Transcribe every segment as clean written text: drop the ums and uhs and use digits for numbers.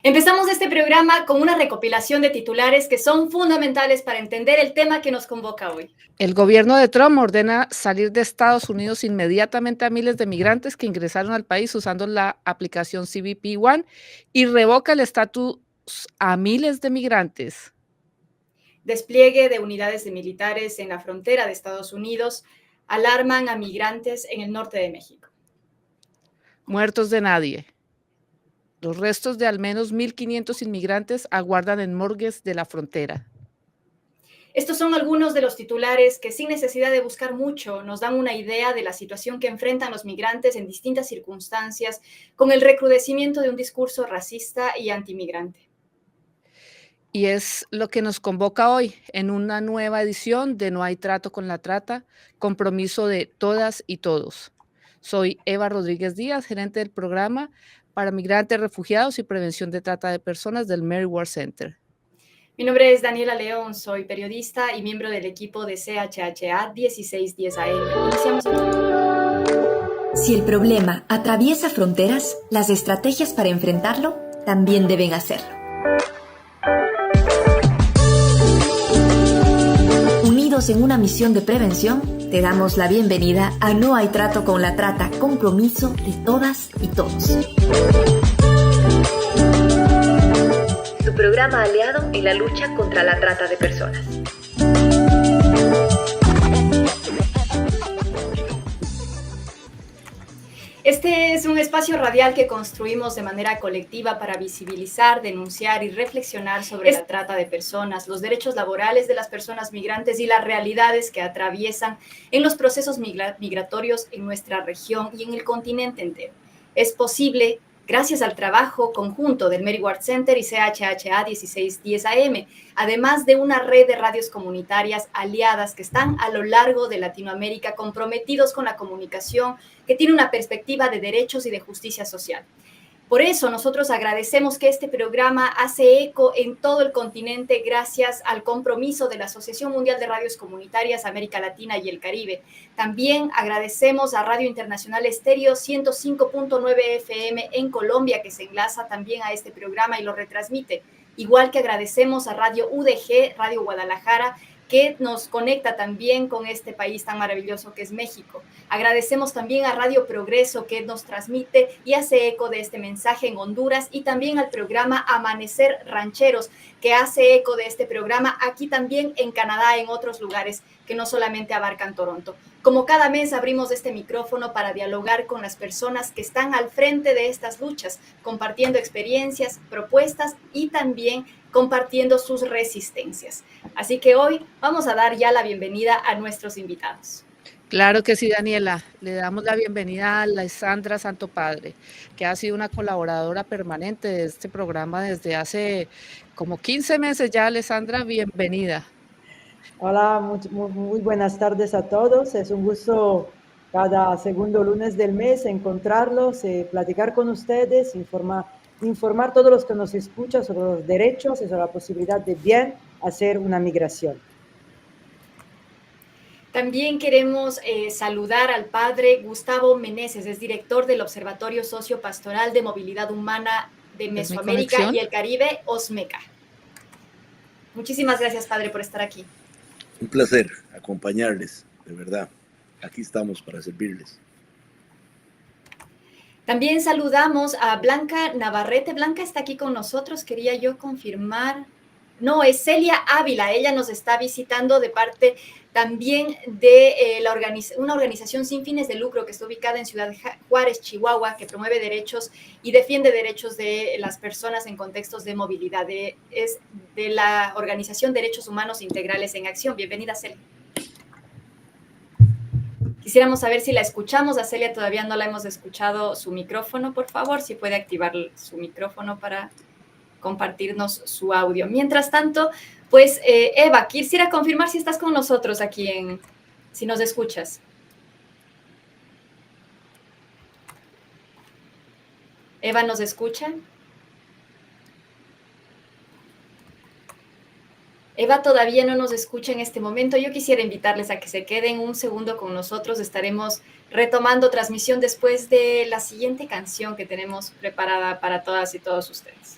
Empezamos este programa con una recopilación de titulares que son fundamentales para entender el tema que nos convoca hoy. El gobierno de Trump ordena salir de Estados Unidos inmediatamente a miles de migrantes que ingresaron al país usando la aplicación CBP One y revoca el estatus a miles de migrantes. Despliegue de unidades de militares en la frontera de Estados Unidos alarman a migrantes en el norte de México. Muertos de nadie. Los restos de al menos 1.500 inmigrantes aguardan en morgues de la frontera. Estos son algunos de los titulares que, sin necesidad de buscar mucho, nos dan una idea de la situación que enfrentan los migrantes en distintas circunstancias, con el recrudecimiento de un discurso racista y antimigrante. Y es lo que nos convoca hoy en una nueva edición de No hay trato con la trata, compromiso de todas y todos. Soy Eva Rodríguez Díaz, gerente del programa para migrantes, refugiados y prevención de trata de personas del Mary Ward Center. Mi nombre es Daniela León, soy periodista y miembro del equipo de CHHA 1610 AM. Iniciamos el programa. Si el problema atraviesa fronteras, las estrategias para enfrentarlo también deben hacerlo. Unidos en una misión de prevención, te damos la bienvenida a No hay trato con la trata, compromiso de todas y todos. Tu programa aliado en la lucha contra la trata de personas. Este es un espacio radial que construimos de manera colectiva para visibilizar, denunciar y reflexionar sobre la trata de personas, los derechos laborales de las personas migrantes y las realidades que atraviesan en los procesos migratorios en nuestra región y en el continente entero. Es posible gracias al trabajo conjunto del Mary Ward Center y CHHA 1610 AM, además de una red de radios comunitarias aliadas que están a lo largo de Latinoamérica comprometidos con la comunicación que tiene una perspectiva de derechos y de justicia social. Por eso nosotros agradecemos que este programa hace eco en todo el continente gracias al compromiso de la Asociación Mundial de Radios Comunitarias América Latina y el Caribe. También agradecemos a Radio Internacional Estéreo 105.9 FM en Colombia, que se enlaza también a este programa y lo retransmite. Igual que agradecemos a Radio UDG, Radio Guadalajara, que nos conecta también con este país tan maravilloso que es México. Agradecemos también a Radio Progreso, que nos transmite y hace eco de este mensaje en Honduras, y también al programa Amanecer Rancheros, que hace eco de este programa aquí también en Canadá, en otros lugares que no solamente abarcan Toronto. Como cada mes abrimos este micrófono para dialogar con las personas que están al frente de estas luchas, compartiendo experiencias, propuestas y también compartiendo sus resistencias. Así que hoy vamos a dar ya la bienvenida a nuestros invitados. Claro que sí, Daniela. Le damos la bienvenida a Alessandra Santopadre, que ha sido una colaboradora permanente de este programa desde hace como 15 meses ya. Alessandra, bienvenida. Hola, muy buenas tardes a todos. Es un gusto cada segundo lunes del mes encontrarlos, platicar con ustedes, informar a todos los que nos escuchan sobre los derechos y sobre la posibilidad de bien hacer una migración. También queremos saludar al padre Gustavo Meneses, es director del Observatorio Sociopastoral de Movilidad Humana de Mesoamérica y el Caribe, OSMECA. Muchísimas gracias, padre, por estar aquí. Un placer acompañarles, de verdad. Aquí estamos para servirles. También saludamos a Blanca Navarrete. Blanca está aquí con nosotros, quería yo confirmar. No, es Celia Ávila, ella nos está visitando de parte también de una organización sin fines de lucro que está ubicada en Ciudad Juárez, Chihuahua, que promueve derechos y defiende derechos de las personas en contextos de movilidad. Es de la organización Derechos Humanos Integrales en Acción. Bienvenida, Celia. Quisiéramos saber si la escuchamos. A Celia todavía no la hemos escuchado su micrófono. Por favor, si puede activar su micrófono para compartirnos su audio. Mientras tanto, pues Eva, quisiera confirmar si estás con nosotros aquí, si nos escuchas. Eva, ¿nos escucha? Eva todavía no nos escucha en este momento. Yo quisiera invitarles a que se queden un segundo con nosotros. Estaremos retomando transmisión después de la siguiente canción que tenemos preparada para todas y todos ustedes.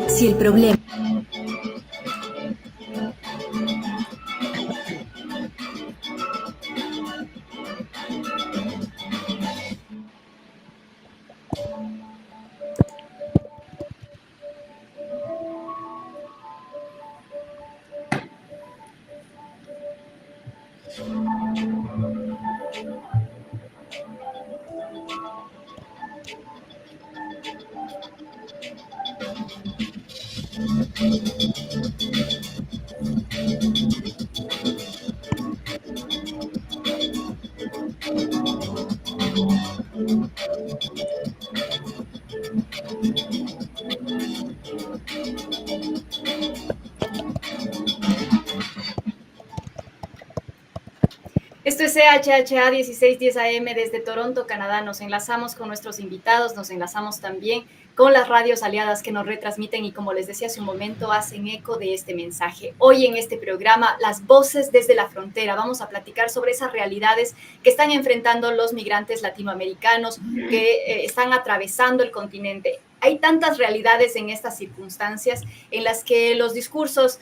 Si el problema Esto es CHHA 1610 AM desde Toronto, Canadá. Nos enlazamos con nuestros invitados, nos enlazamos también con las radios aliadas que nos retransmiten y, como les decía hace un momento, hacen eco de este mensaje. Hoy en este programa, Las Voces desde la Frontera, vamos a platicar sobre esas realidades que están enfrentando los migrantes latinoamericanos que están atravesando el continente. Hay tantas realidades en estas circunstancias en las que los discursos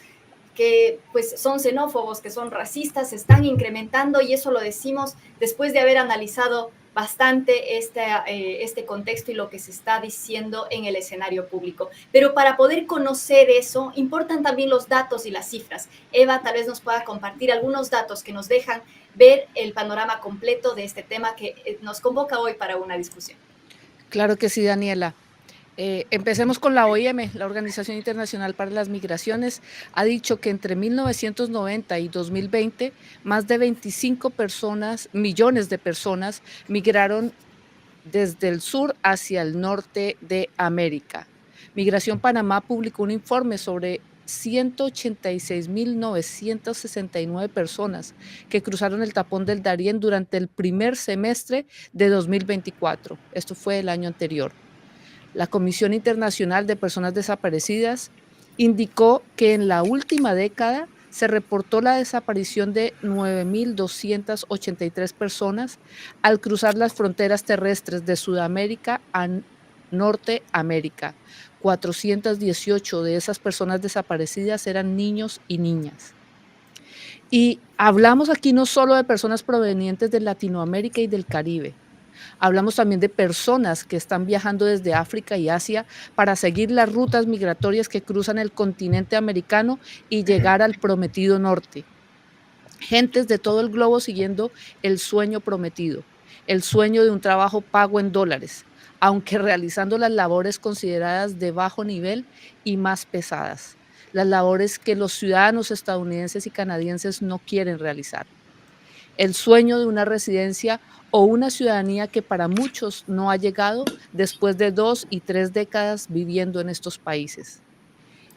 que pues son xenófobos, que son racistas, se están incrementando, y eso lo decimos después de haber analizado bastante este contexto y lo que se está diciendo en el escenario público. Pero para poder conocer eso, importan también los datos y las cifras. Eva tal vez nos pueda compartir algunos datos que nos dejan ver el panorama completo de este tema que nos convoca hoy para una discusión. Claro que sí, Daniela. Empecemos con la OIM, la Organización Internacional para las Migraciones. Ha dicho que entre 1990 y 2020, más de 25 millones de personas migraron desde el sur hacia el norte de América. Migración Panamá publicó un informe sobre 186.969 personas que cruzaron el tapón del Darién durante el primer semestre de 2024. Esto fue el año anterior. La Comisión Internacional de Personas Desaparecidas indicó que en la última década se reportó la desaparición de 9.283 personas al cruzar las fronteras terrestres de Sudamérica a Norteamérica. 418 de esas personas desaparecidas eran niños y niñas. Y hablamos aquí no solo de personas provenientes de Latinoamérica y del Caribe. Hablamos también de personas que están viajando desde África y Asia para seguir las rutas migratorias que cruzan el continente americano y llegar al prometido norte. Gentes de todo el globo siguiendo el sueño prometido, el sueño de un trabajo pago en dólares, aunque realizando las labores consideradas de bajo nivel y más pesadas, las labores que los ciudadanos estadounidenses y canadienses no quieren realizar. El sueño de una residencia o una ciudadanía que para muchos no ha llegado después de 2 y 3 décadas viviendo en estos países.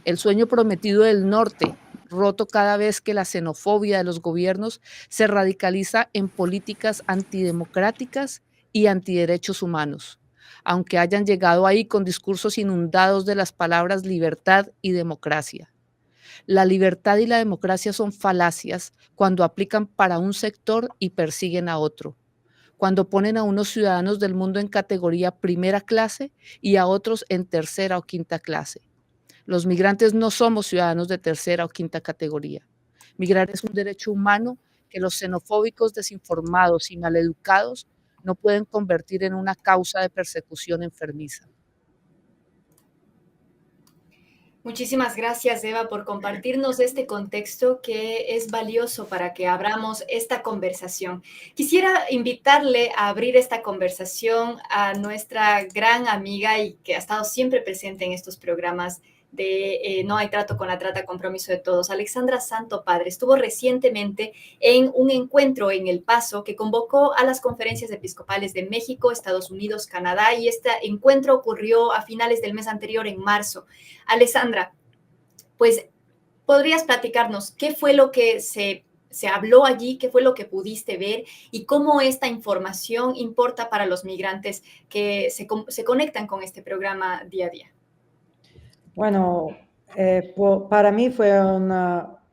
El sueño prometido del norte, roto cada vez que la xenofobia de los gobiernos se radicaliza en políticas antidemocráticas y antiderechos humanos, aunque hayan llegado ahí con discursos inundados de las palabras libertad y democracia. La libertad y la democracia son falacias cuando aplican para un sector y persiguen a otro, cuando ponen a unos ciudadanos del mundo en categoría primera clase y a otros en tercera o quinta clase. Los migrantes no somos ciudadanos de tercera o quinta categoría. Migrar es un derecho humano que los xenofóbicos, desinformados y maleducados no pueden convertir en una causa de persecución enfermiza. Muchísimas gracias, Eva, por compartirnos este contexto que es valioso para que abramos esta conversación. Quisiera invitarle a abrir esta conversación a nuestra gran amiga y que ha estado siempre presente en estos programas de No hay trato con la trata, compromiso de todos. Alexandra Santopadre estuvo recientemente en un encuentro en El Paso que convocó a las conferencias episcopales de México, Estados Unidos, Canadá, y este encuentro ocurrió a finales del mes anterior, en marzo. Alexandra, pues, ¿podrías platicarnos qué fue lo que se habló allí, qué fue lo que pudiste ver y cómo esta información importa para los migrantes que se conectan con este programa día a día? Bueno, para mí fue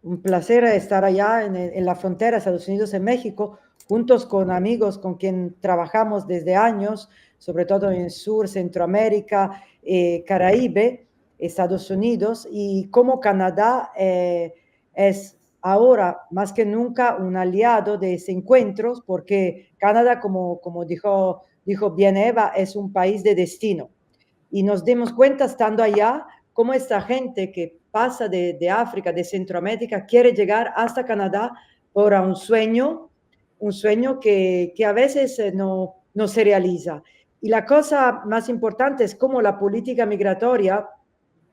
un placer estar allá en la frontera Estados Unidos y México, juntos con amigos con quien trabajamos desde años, sobre todo en Sur, Centroamérica, Caribe, Estados Unidos, y como Canadá es ahora más que nunca un aliado de ese encuentro, porque Canadá, como dijo bien Eva, es un país de destino. Y nos dimos cuenta estando allá cómo esta gente que pasa de África, de Centroamérica, quiere llegar hasta Canadá por un sueño que a veces no se realiza. Y la cosa más importante es cómo la política migratoria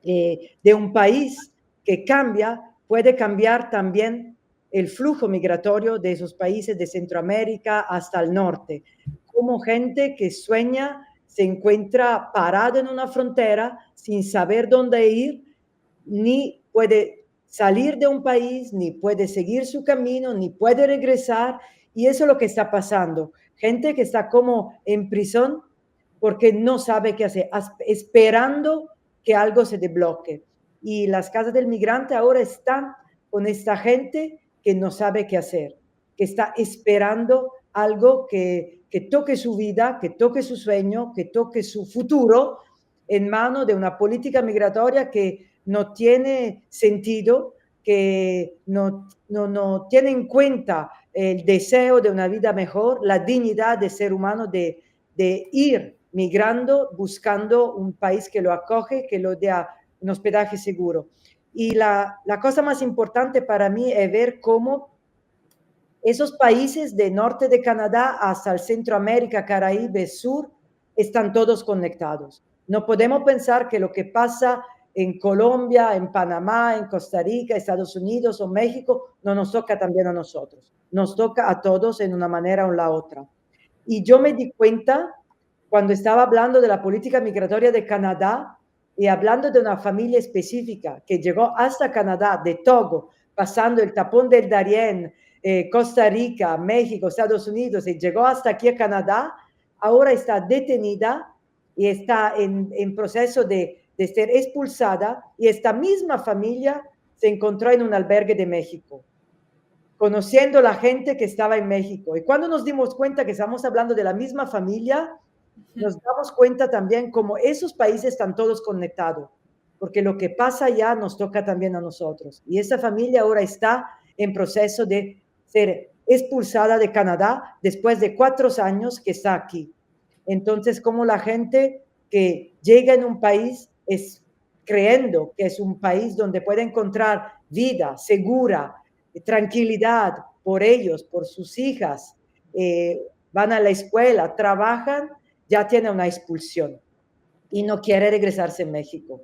de un país que cambia puede cambiar también el flujo migratorio de esos países de Centroamérica hasta el norte. Como gente que sueña se encuentra parado en una frontera sin saber dónde ir, ni puede salir de un país, ni puede seguir su camino, ni puede regresar. Y eso es lo que está pasando. Gente que está como en prisión porque no sabe qué hacer, esperando que algo se desbloquee. Y las casas del migrante ahora están con esta gente que no sabe qué hacer, que está esperando algo que toque su vida, que toque su sueño, que toque su futuro en manos de una política migratoria que no tiene sentido, que no tiene en cuenta el deseo de una vida mejor, la dignidad de ser humano, de ir migrando, buscando un país que lo acoge, que lo dé un hospedaje seguro. Y la cosa más importante para mí es ver cómo esos países de norte de Canadá hasta el Centroamérica, Caribe, Sur, están todos conectados. No podemos pensar que lo que pasa en Colombia, en Panamá, en Costa Rica, Estados Unidos o México no nos toca también a nosotros. Nos toca a todos en una manera o la otra. Y yo me di cuenta cuando estaba hablando de la política migratoria de Canadá y hablando de una familia específica que llegó hasta Canadá, de Togo, pasando el tapón del Darién, Costa Rica, México, Estados Unidos, y llegó hasta aquí a Canadá, ahora está detenida y está en proceso de ser expulsada, y esta misma familia se encontró en un albergue de México, conociendo la gente que estaba en México. Y cuando nos dimos cuenta que estamos hablando de la misma familia, nos damos cuenta también cómo esos países están todos conectados, porque lo que pasa allá nos toca también a nosotros. Y esa familia ahora está en proceso de ser expulsada de Canadá después de 4 años que está aquí. Entonces, como la gente que llega en un país es creyendo que es un país donde puede encontrar vida segura, tranquilidad por ellos, por sus hijas, van a la escuela, trabajan, ya tiene una expulsión y no quiere regresarse a México.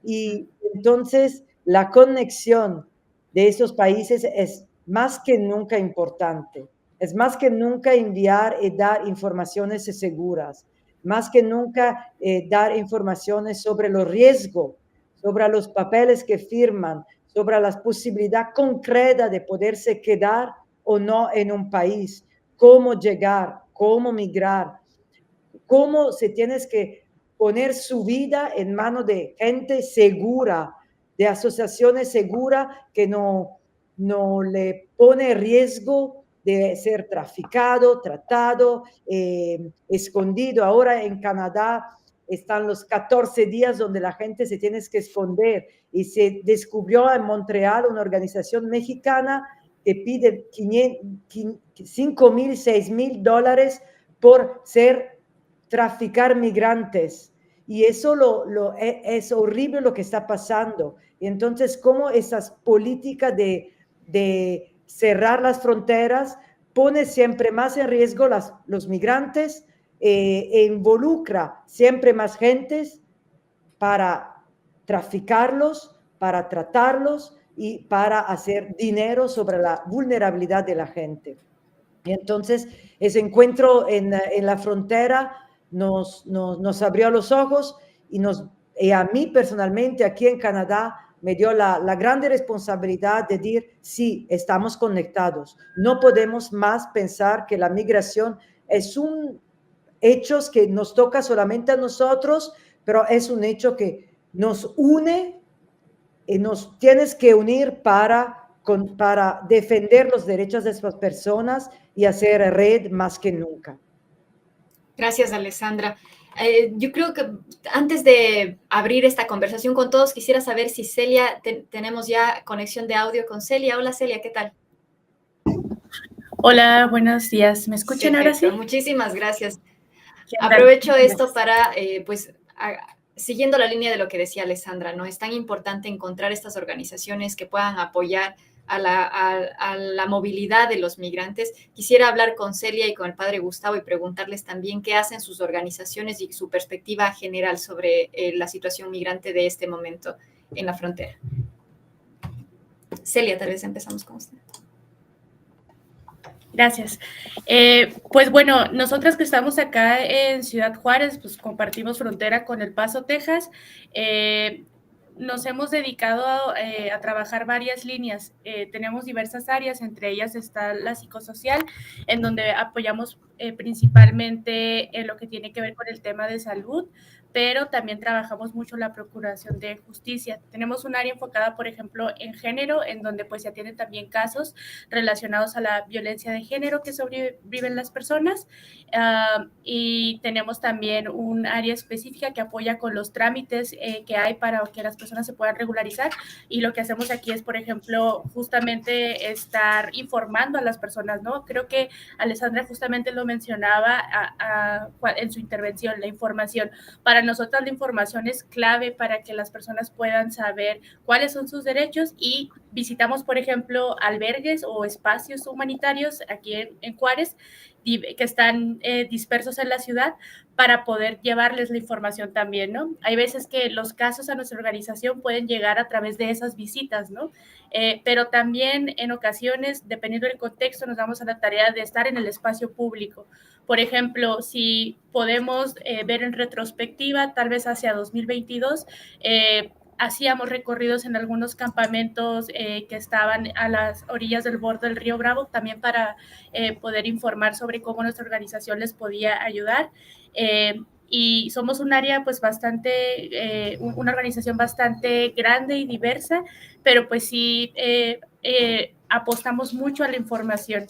Y entonces la conexión de esos países es más que nunca importante. Es más que nunca enviar y dar informaciones seguras, más que nunca dar informaciones sobre los riesgos, sobre los papeles que firman, sobre la posibilidad concreta de poderse quedar o no en un país, cómo llegar, cómo migrar, cómo se tienes que poner su vida en manos de gente segura, de asociaciones seguras que no le pone riesgo de ser traficado, tratado, escondido. Ahora en Canadá están los 14 días donde la gente se tiene que esconder, y se descubrió en Montreal una organización mexicana que pide $5,000, $6,000 por traficar migrantes. Y eso es horrible lo que está pasando. Y entonces, cómo esas políticas de cerrar las fronteras pone siempre más en riesgo los migrantes, e involucra siempre más gentes para traficarlos, para tratarlos y para hacer dinero sobre la vulnerabilidad de la gente. Y entonces, ese encuentro en la frontera nos abrió los ojos, y a mí personalmente aquí en Canadá me dio la grande responsabilidad de decir, sí, estamos conectados. No podemos más pensar que la migración es un hecho que nos toca solamente a nosotros, pero es un hecho que nos une y nos tienes que unir para para defender los derechos de estas personas y hacer red más que nunca. Gracias, Alessandra. Yo creo que antes de abrir esta conversación con todos, quisiera saber si Celia, tenemos ya conexión de audio con Celia. Hola, Celia, ¿qué tal? Hola, buenos días. ¿Me escuchan Perfecto, ahora sí? muchísimas gracias. Aprovecho esto para, siguiendo la línea de lo que decía Alessandra, ¿no? Es tan importante encontrar estas organizaciones que puedan apoyar a la movilidad de los migrantes. Quisiera hablar con Celia y con el padre Gustavo y preguntarles también qué hacen sus organizaciones y su perspectiva general sobre la situación migrante de este momento en la frontera. Celia, tal vez empezamos con usted. Gracias. Pues bueno, nosotras que estamos acá en Ciudad Juárez, pues compartimos frontera con El Paso, Texas. Nos hemos dedicado a trabajar varias líneas. Tenemos diversas áreas, entre ellas está la psicosocial, en donde apoyamos principalmente en lo que tiene que ver con el tema de salud, pero también trabajamos mucho la procuración de justicia. Tenemos un área enfocada, por ejemplo, en género, en donde pues se atienden también casos relacionados a la violencia de género que sobreviven las personas, y tenemos también un área específica que apoya con los trámites que hay para que las personas se puedan regularizar, y lo que hacemos aquí es, por ejemplo, justamente estar informando a las personas, ¿no? Creo que Alessandra justamente lo mencionaba en su intervención, la información. Para nosotros la información es clave para que las personas puedan saber cuáles son sus derechos, y visitamos, por ejemplo, albergues o espacios humanitarios aquí en Juárez que están dispersos en la ciudad para poder llevarles la información también, ¿no? Hay veces que los casos a nuestra organización pueden llegar a través de esas visitas, ¿no? Pero también en ocasiones, dependiendo del contexto, nos damos a la tarea de estar en el espacio público. Por ejemplo, si podemos ver en retrospectiva, tal vez hacia 2022, hacíamos recorridos en algunos campamentos que estaban a las orillas del borde del río Bravo, también para poder informar sobre cómo nuestra organización les podía ayudar. Y somos un área pues bastante, una organización bastante grande y diversa, pero pues sí apostamos mucho a la información.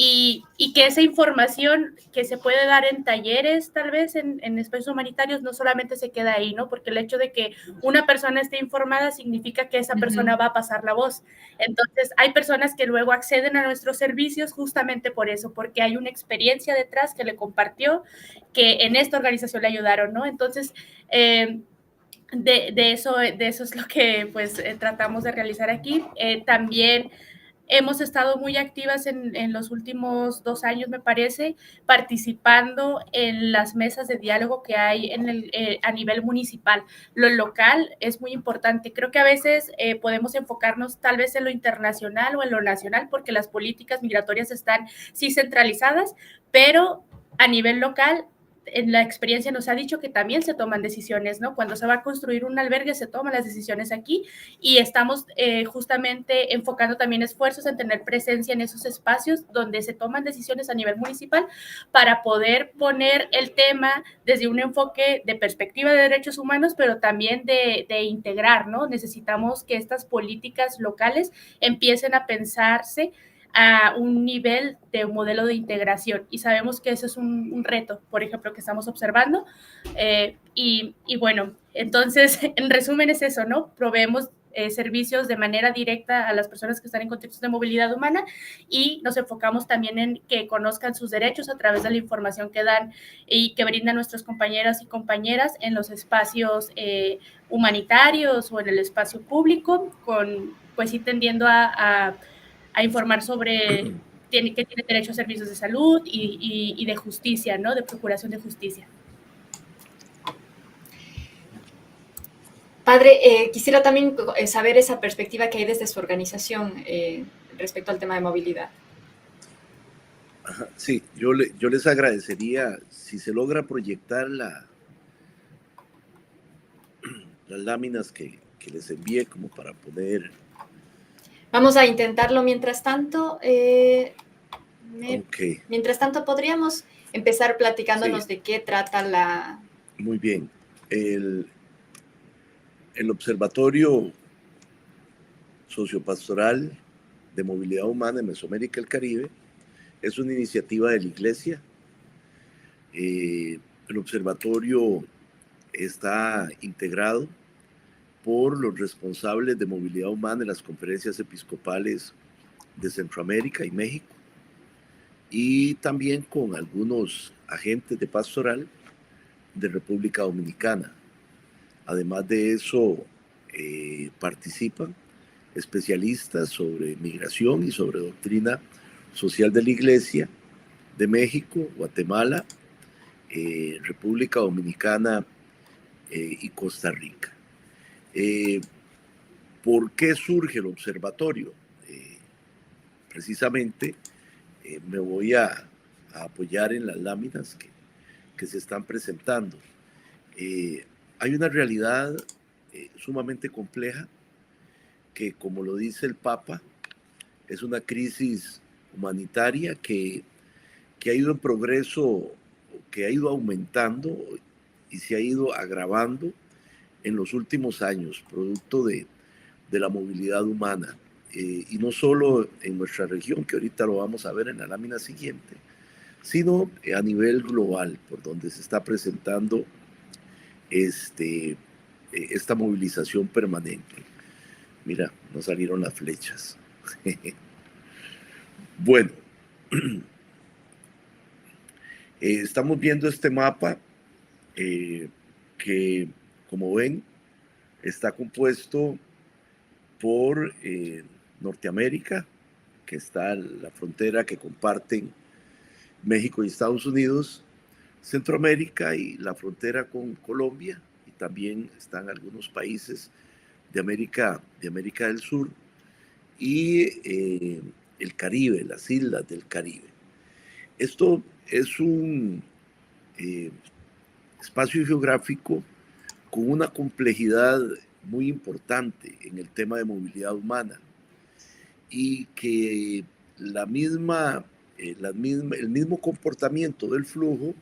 Y que esa información que se puede dar en talleres, tal vez en espacios humanitarios, no solamente se queda ahí, ¿no? Porque el hecho de que una persona esté informada significa que esa persona va a pasar la voz. Entonces, hay personas que luego acceden a nuestros servicios justamente por eso, porque hay una experiencia detrás que le compartió, que en esta organización le ayudaron, ¿no? Entonces, de eso es lo que pues tratamos de realizar aquí. También hemos estado muy activas en los últimos 2 años, me parece, participando en las mesas de diálogo que hay a nivel municipal. Lo local es muy importante. Creo que a veces podemos enfocarnos tal vez en lo internacional o en lo nacional, porque las políticas migratorias están sí centralizadas, pero a nivel local, en la experiencia nos ha dicho que también se toman decisiones, ¿no? Cuando se va a construir un albergue, se toman las decisiones aquí, y estamos justamente enfocando también esfuerzos en tener presencia en esos espacios donde se toman decisiones a nivel municipal para poder poner el tema desde un enfoque de perspectiva de derechos humanos, pero también de integrar, ¿no? Necesitamos que estas políticas locales empiecen a pensarse a un nivel de un modelo de integración, y sabemos que eso es un reto, por ejemplo, que estamos observando, y bueno, entonces, en resumen es eso, ¿no? Proveemos servicios de manera directa a las personas que están en contextos de movilidad humana, y nos enfocamos también en que conozcan sus derechos a través de la información que dan y que brindan nuestros compañeras y compañeras en los espacios humanitarios o en el espacio público, pues sí tendiendo a informar sobre que tiene derecho a servicios de salud y de justicia, ¿no? De procuración de justicia. Padre, quisiera también saber esa perspectiva que hay desde su organización respecto al tema de movilidad. Sí, yo les agradecería si se logra proyectar las láminas que les envié como para poder... Vamos a intentarlo mientras tanto. Okay. Mientras tanto, podríamos empezar platicándonos de qué trata la... Muy bien. El Observatorio Sociopastoral de Movilidad Humana en Mesoamérica y el Caribe. Es una iniciativa de la Iglesia. El observatorio está integrado por los responsables de movilidad humana en las conferencias episcopales de Centroamérica y México, y también con algunos agentes de pastoral de República Dominicana. Además de eso, participan especialistas sobre migración y sobre doctrina social de la Iglesia de México, Guatemala, República Dominicana y Costa Rica. ¿Por qué surge el observatorio? Precisamente me voy a apoyar en las láminas que se están presentando. Hay una realidad sumamente compleja que, como lo dice el Papa, es una crisis humanitaria que ha ido en progreso, que ha ido aumentando y se ha ido agravando en los últimos años, producto de la movilidad humana. Y no solo en nuestra región, que ahorita lo vamos a ver en la lámina siguiente, sino a nivel global, por donde se está presentando esta movilización permanente. Mira, no salieron las flechas. Bueno, estamos viendo este mapa que, como ven, está compuesto por Norteamérica, que está la frontera que comparten México y Estados Unidos, Centroamérica y la frontera con Colombia, y también están algunos países de América del Sur, y el Caribe, las islas del Caribe. Esto es un espacio geográfico con una complejidad muy importante en el tema de movilidad humana, y que el mismo comportamiento del flujo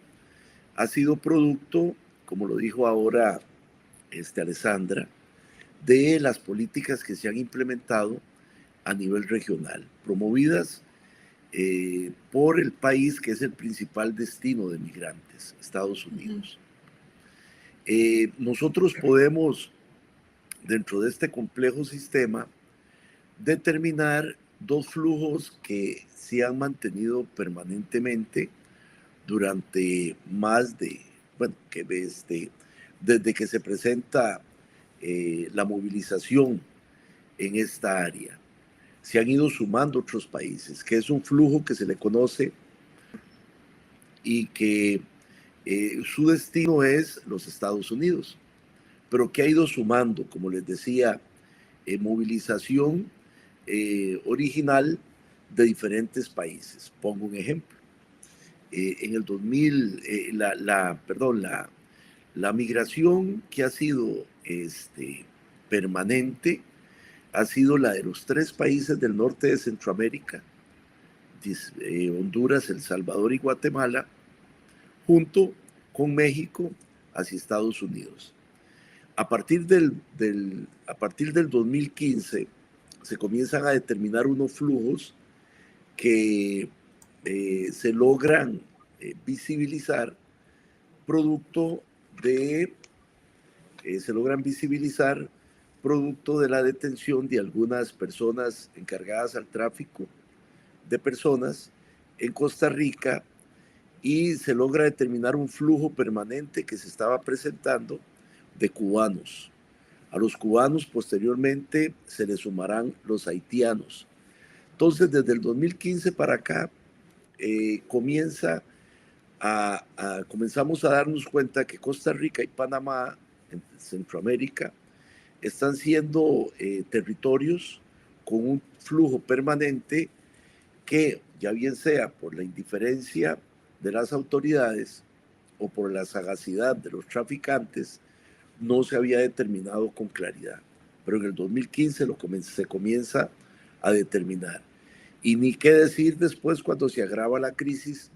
ha sido producto, como lo dijo ahora Alessandra, de las políticas que se han implementado a nivel regional, promovidas por el país que es el principal destino de migrantes, Estados Unidos. Nosotros podemos, dentro de este complejo sistema, determinar dos flujos que se han mantenido permanentemente durante más de, desde que se presenta la movilización en esta área. Se han ido sumando otros países, que es un flujo que se le conoce y que su destino es los Estados Unidos, pero que ha ido sumando, como les decía, movilización original de diferentes países. Pongo un ejemplo. En el 2000, la migración que ha sido permanente ha sido la de los tres países del norte de Centroamérica, Honduras, El Salvador y Guatemala, junto con México hacia Estados Unidos. A partir del 2015 se comienzan a determinar unos flujos que se logran visibilizar producto de la detención de algunas personas encargadas al tráfico de personas en Costa Rica, y se logra determinar un flujo permanente que se estaba presentando de cubanos. A los cubanos posteriormente se les sumarán los haitianos. Entonces, desde el 2015 para acá, comenzamos a darnos cuenta que Costa Rica y Panamá, en Centroamérica, están siendo territorios con un flujo permanente que, ya bien sea por la indiferencia de las autoridades o por la sagacidad de los traficantes, no se había determinado con claridad. Pero en el 2015 se comienza a determinar. Y ni qué decir después cuando se agrava la crisis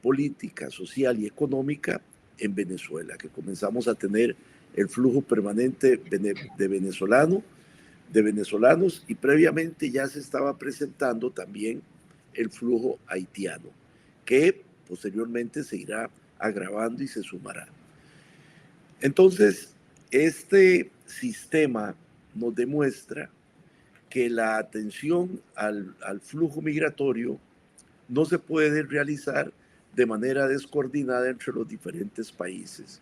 política, social y económica en Venezuela, que comenzamos a tener el flujo permanente de venezolano de venezolanos, y previamente ya se estaba presentando también el flujo haitiano, que posteriormente se irá agravando y se sumará. Entonces, este sistema nos demuestra que la atención al flujo migratorio no se puede realizar de manera descoordinada entre los diferentes países.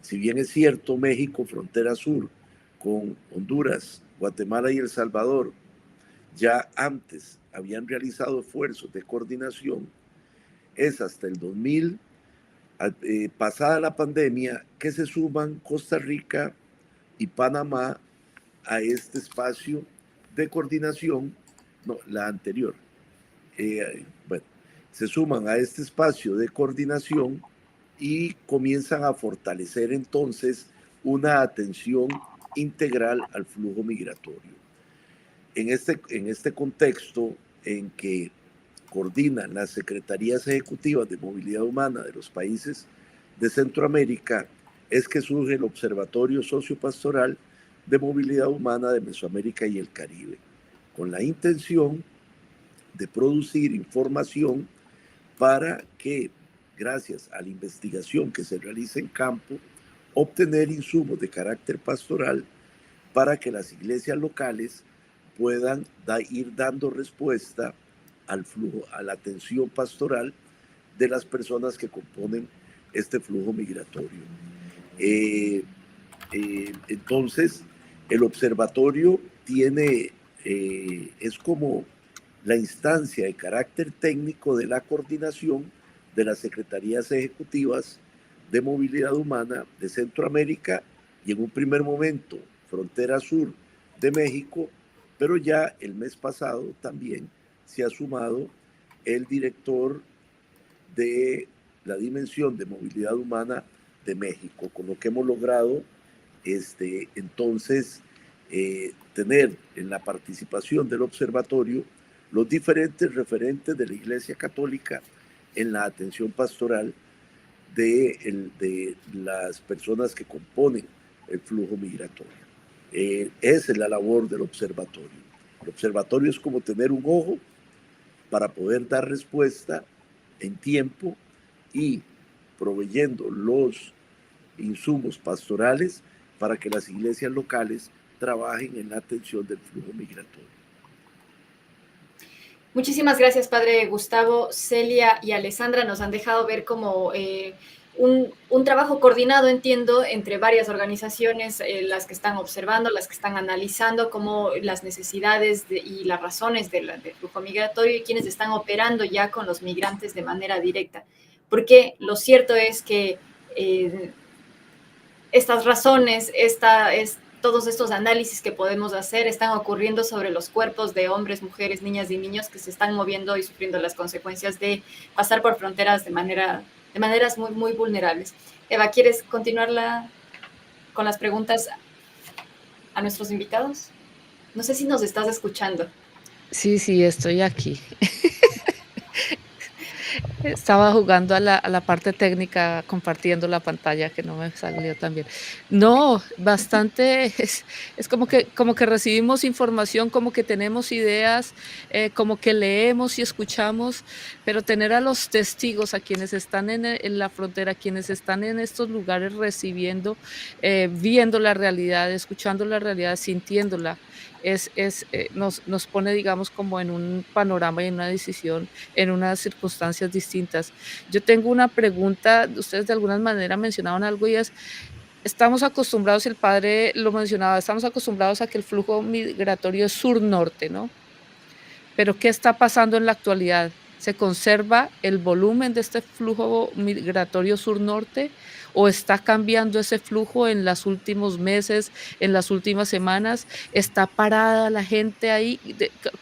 Si bien es cierto, México, frontera sur, con Honduras, Guatemala y El Salvador, ya antes habían realizado esfuerzos de coordinación, es hasta el 2000, pasada la pandemia, que se suman Costa Rica y Panamá a este espacio de coordinación, no, la anterior, bueno, se suman a este espacio de coordinación y comienzan a fortalecer entonces una atención integral al flujo migratorio. En este contexto en que coordinan las secretarías ejecutivas de movilidad humana de los países de Centroamérica, es que surge el Observatorio Sociopastoral de Movilidad Humana de Mesoamérica y el Caribe, con la intención de producir información para que, gracias a la investigación que se realiza en campo, obtener insumos de carácter pastoral para que las iglesias locales puedan ir dando respuesta al flujo, a la atención pastoral de las personas que componen este flujo migratorio. Entonces, el observatorio es como la instancia de carácter técnico de la coordinación de las secretarías ejecutivas de movilidad humana de Centroamérica y en un primer momento frontera sur de México, pero ya el mes pasado también se ha sumado el director de la Dimensión de Movilidad Humana de México, con lo que hemos logrado entonces tener en la participación del observatorio los diferentes referentes de la Iglesia Católica en la atención pastoral de las personas que componen el flujo migratorio. Esa es la labor del observatorio. El observatorio es como tener un ojo para poder dar respuesta en tiempo y proveyendo los insumos pastorales para que las iglesias locales trabajen en la atención del flujo migratorio. Muchísimas gracias, Padre Gustavo. Celia y Alessandra nos han dejado ver como un trabajo coordinado, entiendo, entre varias organizaciones, las que están observando, las que están analizando cómo las necesidades y las razones del flujo migratorio y quienes están operando ya con los migrantes de manera directa. Porque lo cierto es que estas razones, todos estos análisis que podemos hacer están ocurriendo sobre los cuerpos de hombres, mujeres, niñas y niños que se están moviendo y sufriendo las consecuencias de pasar por fronteras de maneras muy, muy vulnerables. Eva, ¿quieres continuar con las preguntas a nuestros invitados? No sé si nos estás escuchando. Sí, estoy aquí. Estaba jugando a la parte técnica, compartiendo la pantalla, que no me salió tan bien. No, bastante, es como que recibimos información, como que tenemos ideas, como que leemos y escuchamos, pero tener a los testigos, a quienes están en la frontera, quienes están en estos lugares recibiendo, viendo la realidad, escuchando la realidad, sintiéndola, nos pone, digamos, como en un panorama y en una decisión, en unas circunstancias distintas. Yo tengo una pregunta, ustedes de alguna manera mencionaban algo y estamos acostumbrados, el padre lo mencionaba, estamos acostumbrados a que el flujo migratorio es sur-norte, ¿no? Pero ¿qué está pasando en la actualidad? ¿Se conserva el volumen de este flujo migratorio sur-norte o está cambiando ese flujo en los últimos meses, en las últimas semanas? ¿Está parada la gente ahí?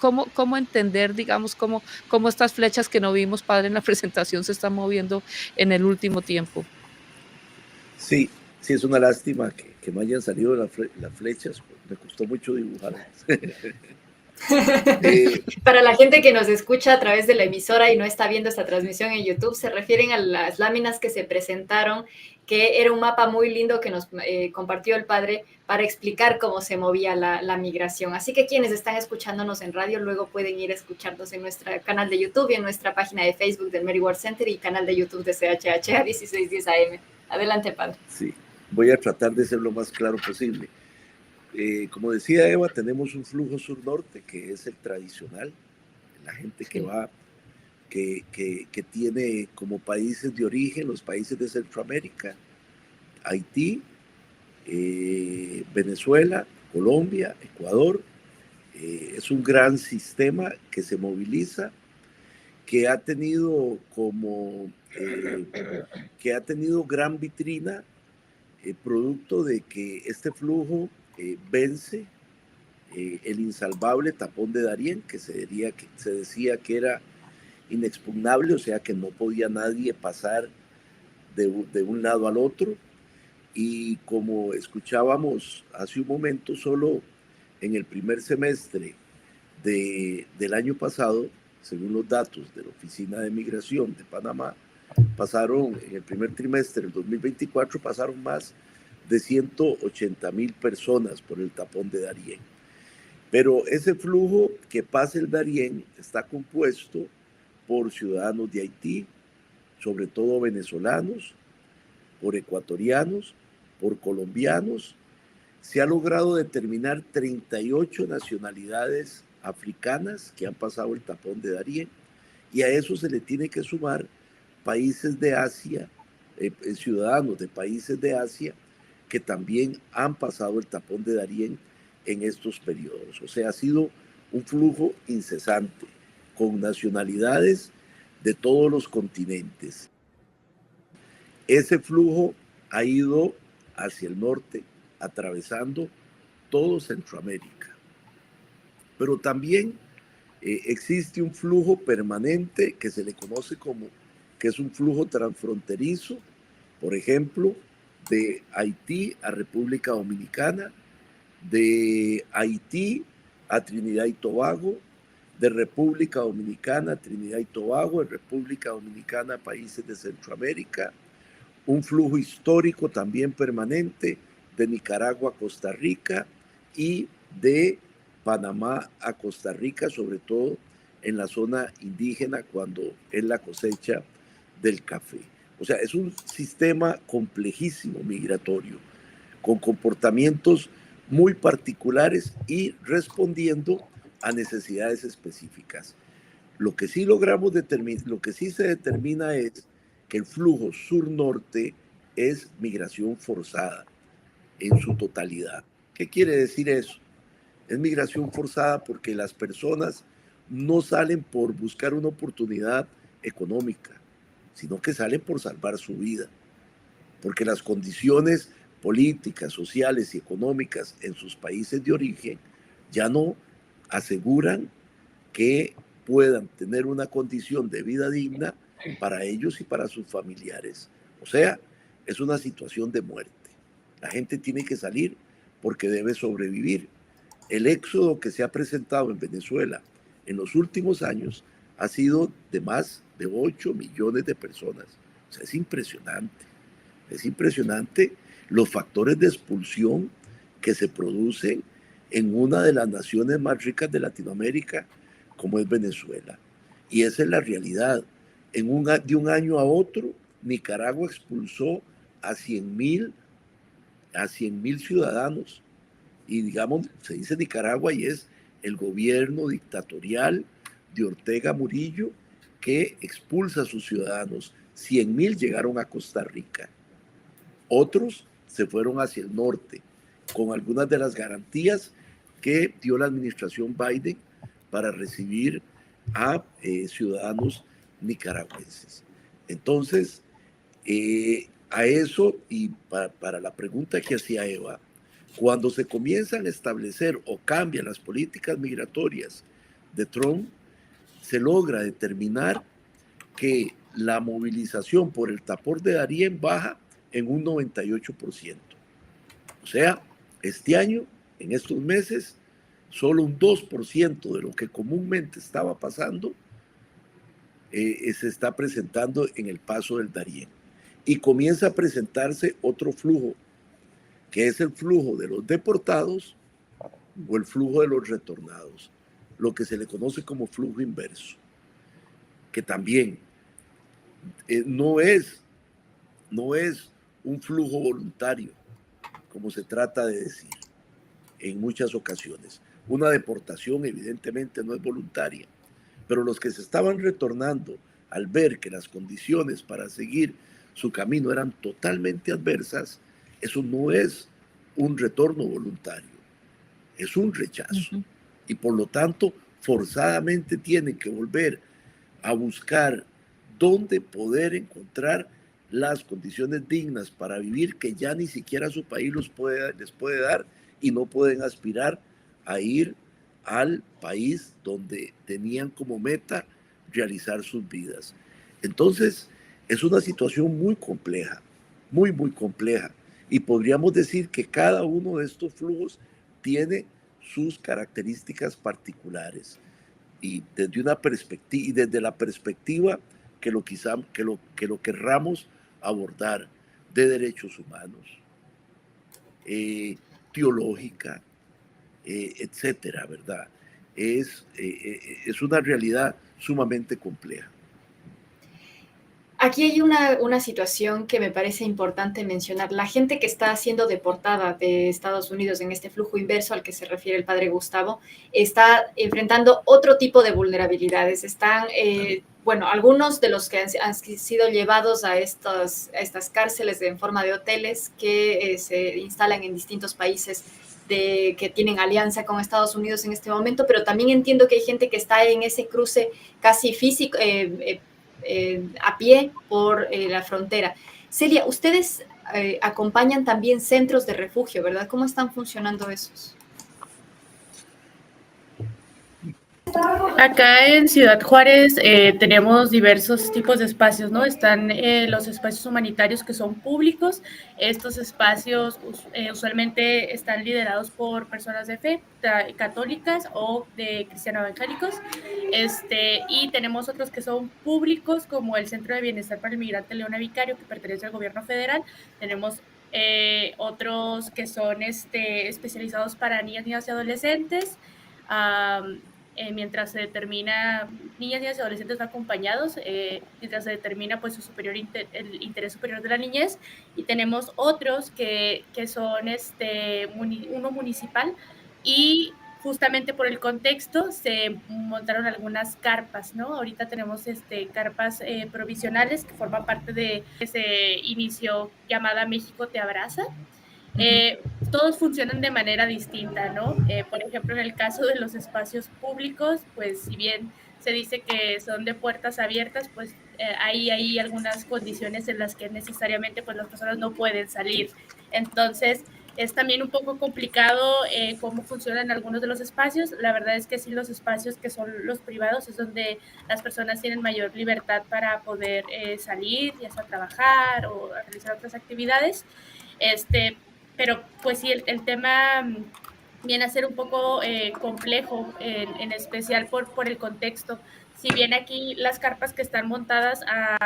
¿Cómo entender, digamos, cómo estas flechas que no vimos, padre, en la presentación se están moviendo en el último tiempo? Sí, es una lástima que no hayan salido las flechas. Me costó mucho dibujarlas. Para la gente que nos escucha a través de la emisora y no está viendo esta transmisión en YouTube, se refieren a las láminas que se presentaron que era un mapa muy lindo que nos compartió el padre para explicar cómo se movía la migración. Así que quienes están escuchándonos en radio luego pueden ir a escucharnos en nuestro canal de YouTube y en nuestra página de Facebook del Mary Ward Center y canal de YouTube de CHH 1610 AM. Adelante, padre. Sí, voy a tratar de ser lo más claro posible. Como decía Eva, tenemos un flujo sur-norte que es el tradicional, la gente que va, que tiene como países de origen los países de Centroamérica, Haití, Venezuela, Colombia, Ecuador. Es un gran sistema que se moviliza, que ha tenido gran vitrina, producto de que este flujo vence el insalvable tapón de Darién, que se decía que era inexpugnable, o sea que no podía nadie pasar de un lado al otro. Y como escuchábamos hace un momento, solo en el primer semestre del año pasado, según los datos de la Oficina de Migración de Panamá, en el primer trimestre del 2024, pasaron más de 180,000 personas por el tapón de Darién. Pero ese flujo que pasa el Darién está compuesto por ciudadanos de Haití, sobre todo venezolanos, por ecuatorianos, por colombianos. Se ha logrado determinar 38 nacionalidades africanas que han pasado el tapón de Darién, y a eso se le tiene que sumar países de Asia, ciudadanos de países de Asia que también han pasado el tapón de Darién en estos periodos. O sea, ha sido un flujo incesante, con nacionalidades de todos los continentes. Ese flujo ha ido hacia el norte, atravesando todo Centroamérica. Pero también existe un flujo permanente que se le conoce que es un flujo transfronterizo, por ejemplo, de Haití a República Dominicana, de Haití a Trinidad y Tobago, de República Dominicana a Trinidad y Tobago, de República Dominicana a países de Centroamérica, un flujo histórico también permanente de Nicaragua a Costa Rica y de Panamá a Costa Rica, sobre todo en la zona indígena cuando es la cosecha del café. O sea, es un sistema complejísimo migratorio, con comportamientos muy particulares y respondiendo a necesidades específicas. Lo que sí logramos determinar, lo que sí se determina es que el flujo sur-norte es migración forzada en su totalidad. ¿Qué quiere decir eso? Es migración forzada porque las personas no salen por buscar una oportunidad económica, sino que salen por salvar su vida, porque las condiciones políticas, sociales y económicas en sus países de origen ya no aseguran que puedan tener una condición de vida digna para ellos y para sus familiares. O sea, es una situación de muerte. La gente tiene que salir porque debe sobrevivir. El éxodo que se ha presentado en Venezuela en los últimos años ha sido de más de 8 millones de personas. O sea, es impresionante. Es impresionante los factores de expulsión que se producen en una de las naciones más ricas de Latinoamérica, como es Venezuela. Y esa es la realidad. De un año a otro, Nicaragua expulsó a 100,000 ciudadanos. Y digamos, se dice Nicaragua y es el gobierno dictatorial de Ortega Murillo que expulsa a sus ciudadanos. 100,000 llegaron a Costa Rica. Otros se fueron hacia el norte, con algunas de las garantías que dio la administración Biden para recibir a ciudadanos nicaragüenses. Entonces, a eso, y para la pregunta que hacía Eva, cuando se comienzan a establecer o cambian las políticas migratorias de Trump, se logra determinar que la movilización por el tapón de Darién baja en un 98%. O sea, este año, en estos meses, solo un 2% de lo que comúnmente estaba pasando se está presentando en el paso del Darién. y comienza a presentarse otro flujo, que es el flujo de los deportados o el flujo de los retornados, lo que se le conoce como flujo inverso, que también no es un flujo voluntario, como se trata de decir en muchas ocasiones. Una deportación evidentemente no es voluntaria, pero los que se estaban retornando al ver que las condiciones para seguir su camino eran totalmente adversas, eso no es un retorno voluntario, es un rechazo. Y por lo tanto, forzadamente tienen que volver a buscar dónde poder encontrar las condiciones dignas para vivir que ya ni siquiera su país les puede dar, y no pueden aspirar a ir al país donde tenían como meta realizar sus vidas. Entonces, es una situación muy compleja, muy, muy compleja. Y podríamos decir que cada uno de estos flujos tiene sus características particulares. Y desde la perspectiva que lo querramos abordar, de derechos humanos, teológica, etcétera, ¿verdad? Es una realidad sumamente compleja. Aquí hay una situación que me parece importante mencionar. La gente que está siendo deportada de Estados Unidos en este flujo inverso al que se refiere el padre Gustavo, está enfrentando otro tipo de vulnerabilidades. Están, bueno, algunos de los que han sido llevados a estas cárceles en forma de hoteles que se instalan en distintos países que tienen alianza con Estados Unidos en este momento, pero también entiendo que hay gente que está en ese cruce casi físico, a pie por la frontera. Celia, ustedes acompañan también centros de refugio, ¿verdad? ¿Cómo están funcionando esos? Acá en Ciudad Juárez tenemos diversos tipos de espacios, ¿no? Están los espacios humanitarios que son públicos. Estos espacios usualmente están liderados por personas de fe católicas o de cristiano-evangélicos. Y tenemos otros que son públicos, como el Centro de Bienestar para el Migrante Leona Vicario, que pertenece al gobierno federal. Tenemos otros que son especializados para niñas y adolescentes. Mientras se determina, niñas y adolescentes acompañados, mientras se determina pues el interés superior de la niñez, y tenemos otros que son uno municipal, y justamente por el contexto se montaron algunas carpas, ¿no? Ahorita tenemos carpas provisionales que forman parte de ese inicio llamada México Te Abraza. Todos funcionan de manera distinta, ¿no? Por ejemplo, en el caso de los espacios públicos, pues si bien se dice que son de puertas abiertas, pues hay algunas condiciones en las que necesariamente pues las personas no pueden salir. Entonces, es también un poco complicado cómo funcionan algunos de los espacios. La verdad es que sí, los espacios que son los privados es donde las personas tienen mayor libertad para poder salir, ya sea a trabajar o a realizar otras actividades. Pero pues sí, el tema viene a ser un poco complejo, en especial por el contexto. Si bien aquí las carpas que están montadas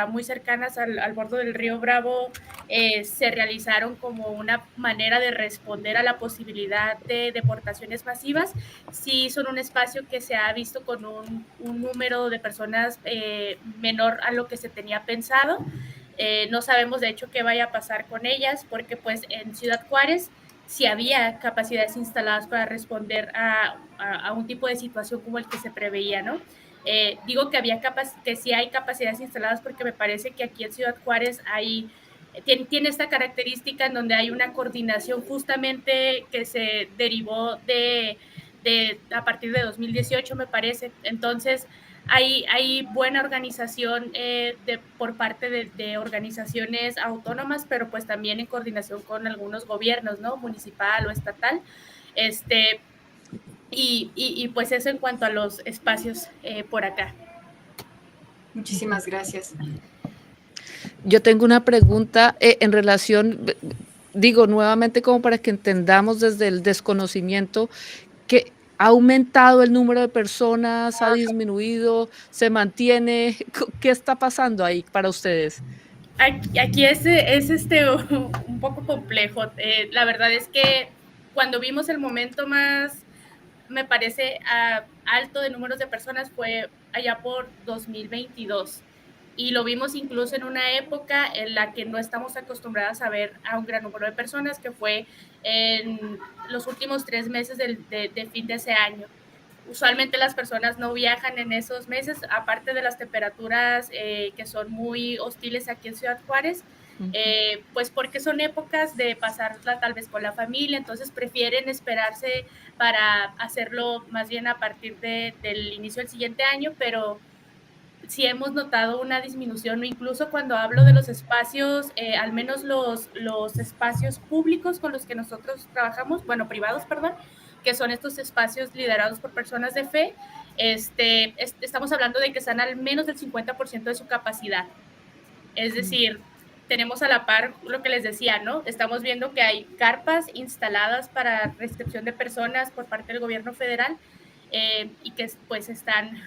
muy cercanas al borde del río Bravo se realizaron como una manera de responder a la posibilidad de deportaciones masivas, sí son un espacio que se ha visto con un número de personas menor a lo que se tenía pensado. No sabemos de hecho qué vaya a pasar con ellas, porque pues en Ciudad Juárez sí había capacidades instaladas para responder a un tipo de situación como el que se preveía, ¿no? Digo que sí hay capacidades instaladas porque me parece que aquí en Ciudad Juárez tiene esta característica en donde hay una coordinación justamente que se derivó a partir de 2018, me parece. Entonces, hay buena organización por parte de organizaciones autónomas, pero pues también en coordinación con algunos gobiernos, ¿no? Municipal o estatal. Y pues eso en cuanto a los espacios por acá. Muchísimas gracias. Yo tengo una pregunta en relación, digo nuevamente como para que entendamos desde el desconocimiento, que ¿ha aumentado el número de personas? ¿Ha disminuido? ¿Se mantiene? ¿Qué está pasando ahí para ustedes? Aquí es un poco complejo. La verdad es que cuando vimos el momento más, me parece, alto de números de personas fue allá por 2022. Y lo vimos incluso en una época en la que no estamos acostumbradas a ver a un gran número de personas, que fue en los últimos 3 meses de fin de ese año. Usualmente las personas no viajan en esos meses, aparte de las temperaturas que son muy hostiles aquí en Ciudad Juárez, pues porque son épocas de pasarla tal vez con la familia, entonces prefieren esperarse para hacerlo más bien a partir del inicio del siguiente año, pero sí hemos notado una disminución, incluso cuando hablo de los espacios, al menos los espacios públicos con los que nosotros trabajamos, bueno, privados, perdón, que son estos espacios liderados por personas de fe, estamos hablando de que están al menos del 50% de su capacidad. Es decir, tenemos a la par lo que les decía, ¿no? Estamos viendo que hay carpas instaladas para recepción de personas por parte del gobierno federal, y que pues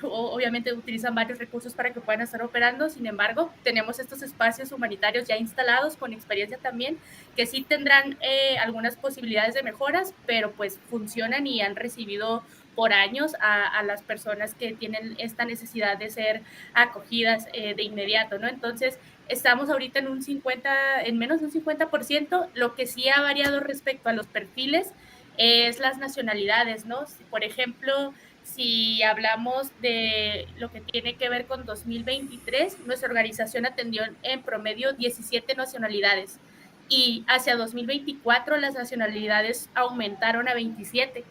obviamente utilizan varios recursos para que puedan estar operando. Sin embargo, tenemos estos espacios humanitarios ya instalados con experiencia también, que sí tendrán algunas posibilidades de mejoras, pero pues funcionan y han recibido por años a las personas que tienen esta necesidad de ser acogidas de inmediato, ¿no? Entonces, estamos ahorita en menos de un 50%. Lo que sí ha variado respecto a los perfiles es las nacionalidades, ¿no? Por ejemplo, si hablamos de lo que tiene que ver con 2023, nuestra organización atendió en promedio 17 nacionalidades, y hacia 2024 las nacionalidades aumentaron a 27.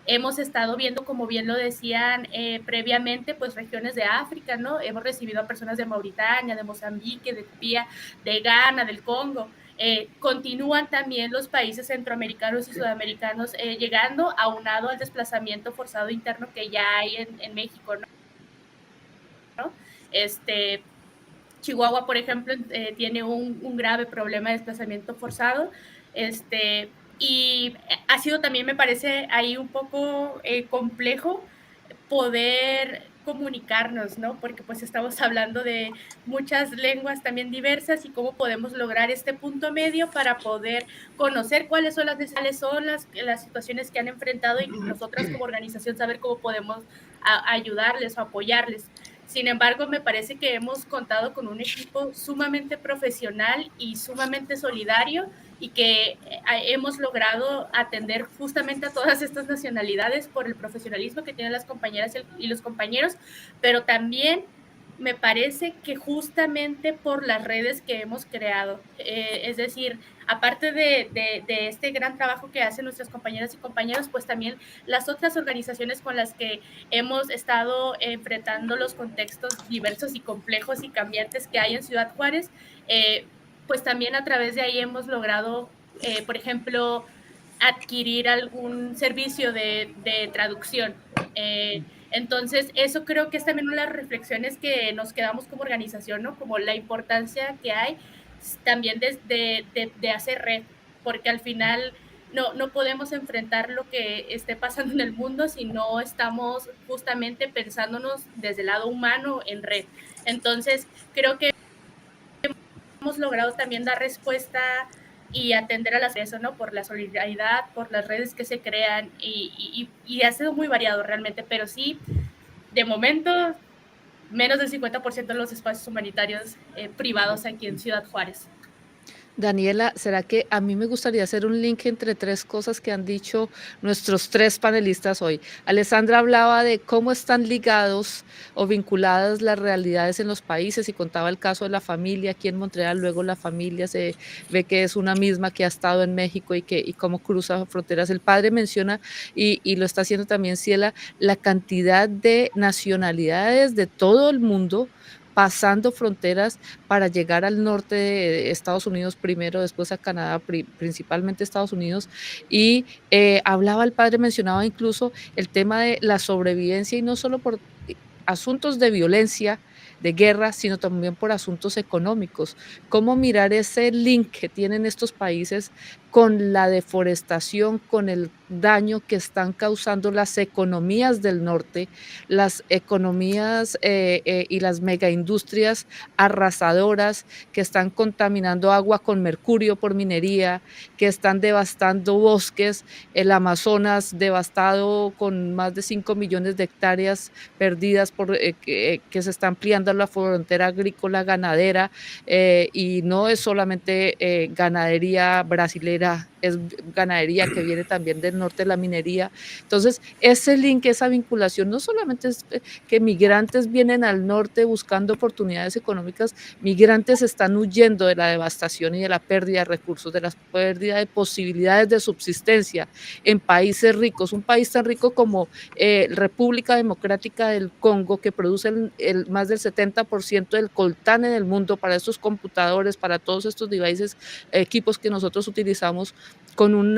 Hemos estado viendo, como bien lo decían previamente, pues regiones de África, ¿no? Hemos recibido a personas de Mauritania, de Mozambique, de Etiopía, de Ghana, del Congo. Continúan también los países centroamericanos y sudamericanos llegando, aunado al desplazamiento forzado interno que ya hay en México, ¿no? Chihuahua, por ejemplo, tiene un grave problema de desplazamiento forzado, y ha sido también, me parece, ahí un poco complejo poder comunicarnos, ¿no? Porque pues estamos hablando de muchas lenguas también diversas, y cómo podemos lograr este punto medio para poder conocer cuáles son las situaciones que han enfrentado, y nosotras como organización saber cómo podemos ayudarles o apoyarles. Sin embargo, me parece que hemos contado con un equipo sumamente profesional y sumamente solidario, y que hemos logrado atender justamente a todas estas nacionalidades por el profesionalismo que tienen las compañeras y los compañeros, pero también me parece que justamente por las redes que hemos creado, es decir, aparte de este gran trabajo que hacen nuestras compañeras y compañeros, pues también las otras organizaciones con las que hemos estado enfrentando los contextos diversos y complejos y cambiantes que hay en Ciudad Juárez, pues también a través de ahí hemos logrado, por ejemplo, adquirir algún servicio de traducción. Entonces, eso creo que es también una de las reflexiones que nos quedamos como organización, ¿no? Como la importancia que hay también de hacer red, porque al final no podemos enfrentar lo que esté pasando en el mundo si no estamos justamente pensándonos desde el lado humano en red. Entonces, creo que hemos logrado también dar respuesta y atender a las eso, ¿no? Por la solidaridad, por las redes que se crean, y ha sido muy variado realmente, pero sí, de momento, menos del 50% de los espacios humanitarios privados aquí en Ciudad Juárez. Daniela, ¿será que a mí me gustaría hacer un link entre tres cosas que han dicho nuestros tres panelistas hoy? Alessandra hablaba de cómo están ligados o vinculadas las realidades en los países, y contaba el caso de la familia aquí en Montreal. Luego la familia se ve que es una misma que ha estado en México y cómo cruza fronteras. El padre menciona, y lo está haciendo también Ciela, la cantidad de nacionalidades de todo el mundo pasando fronteras para llegar al norte de Estados Unidos primero, después a Canadá, principalmente Estados Unidos. Y hablaba el padre, mencionaba incluso el tema de la sobrevivencia, y no solo por asuntos de violencia, de guerra, sino también por asuntos económicos. ¿Cómo mirar ese link que tienen estos países con la deforestación, con el daño que están causando las economías del norte, las economías y las megaindustrias arrasadoras que están contaminando agua con mercurio por minería, que están devastando bosques, el Amazonas devastado con más de 5 millones de hectáreas perdidas por, que se está ampliando la frontera agrícola ganadera, y no es solamente ganadería brasilera, es ganadería que viene también del norte de la minería. Entonces, ese link, esa vinculación, no solamente es que migrantes vienen al norte buscando oportunidades económicas, migrantes están huyendo de la devastación y de la pérdida de recursos, de la pérdida de posibilidades de subsistencia en países ricos. Un país tan rico como República Democrática del Congo, que produce más del 70% del coltán en el mundo para estos computadores, para todos estos devices, equipos que nosotros utilizamos, con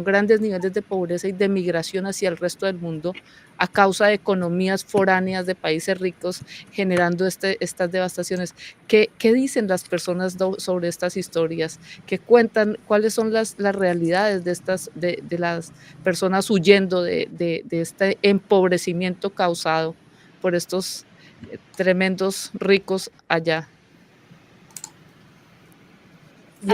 grandes niveles de pobreza y de migración hacia el resto del mundo a causa de economías foráneas de países ricos generando estas devastaciones. ¿Qué dicen las personas sobre estas historias? ¿Qué cuentan? ¿Cuáles son las realidades de las personas huyendo de este empobrecimiento causado por estos tremendos ricos allá?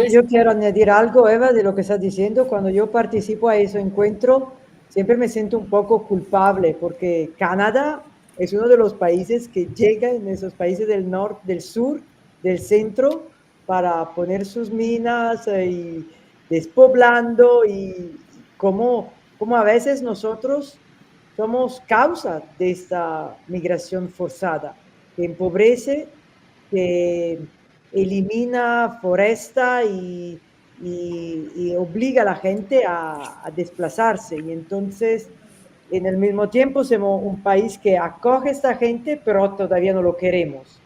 Yo quiero añadir algo, Eva, de lo que estás diciendo. Cuando yo participo a ese encuentro, siempre me siento un poco culpable porque Canadá es uno de los países que llega en esos países del norte, del sur, del centro, para poner sus minas y despoblando y como a veces nosotros somos causa de esta migración forzada, que empobrece, que elimina foresta y obliga a la gente a desplazarse. Y entonces, en el mismo tiempo, somos un país que acoge a esta gente, pero todavía no lo queremos.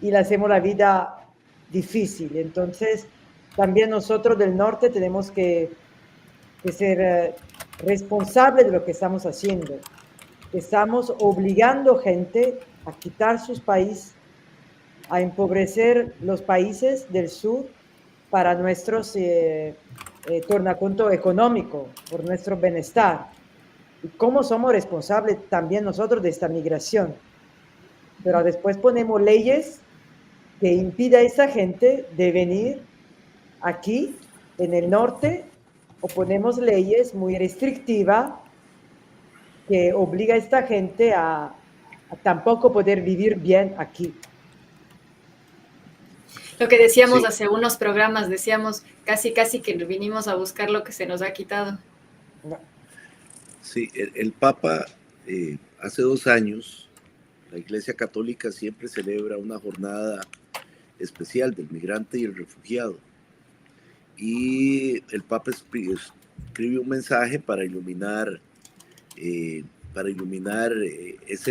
Y le hacemos la vida difícil. Entonces, también nosotros del norte tenemos que ser responsables de lo que estamos haciendo. Estamos obligando gente a quitar sus países, a empobrecer los países del sur para nuestros tornaconto económico, por nuestro bienestar. Y cómo somos responsables también nosotros de esta migración. Pero después ponemos leyes que impiden a esa gente de venir aquí en el norte, o ponemos leyes muy restrictivas que obliga a esta gente a tampoco poder vivir bien aquí. Lo que decíamos Sí. hace unos programas, decíamos casi que vinimos a buscar lo que se nos ha quitado. Sí, el Papa hace 2 años, la Iglesia Católica siempre celebra una jornada especial del migrante y el refugiado. Y el Papa escribe un mensaje para iluminar ese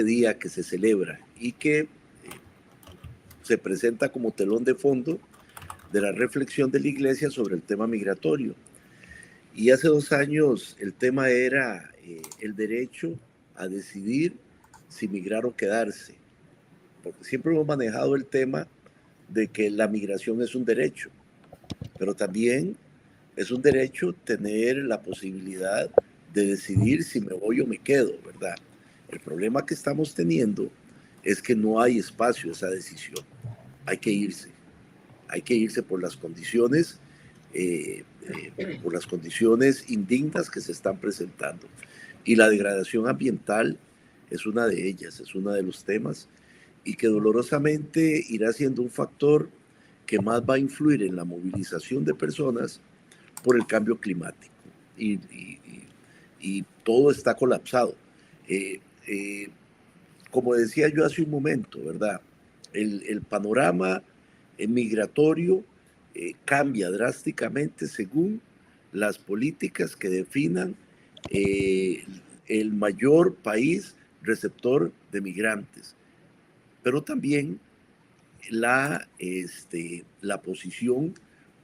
día que se celebra y que se presenta como telón de fondo de la reflexión de la Iglesia sobre el tema migratorio. Y hace 2 años el tema era el derecho a decidir si migrar o quedarse, porque siempre hemos manejado el tema de que la migración es un derecho, pero también es un derecho tener la posibilidad de decidir si me voy o me quedo, ¿verdad? El problema que estamos teniendo es que no hay espacio a esa decisión. Hay que irse por las condiciones indignas que se están presentando. Y la degradación ambiental es una de ellas, es uno de los temas, y que dolorosamente irá siendo un factor que más va a influir en la movilización de personas por el cambio climático. Y todo está colapsado. Como decía yo hace un momento, ¿verdad? El panorama migratorio cambia drásticamente según las políticas que definan el mayor país receptor de migrantes, pero también la posición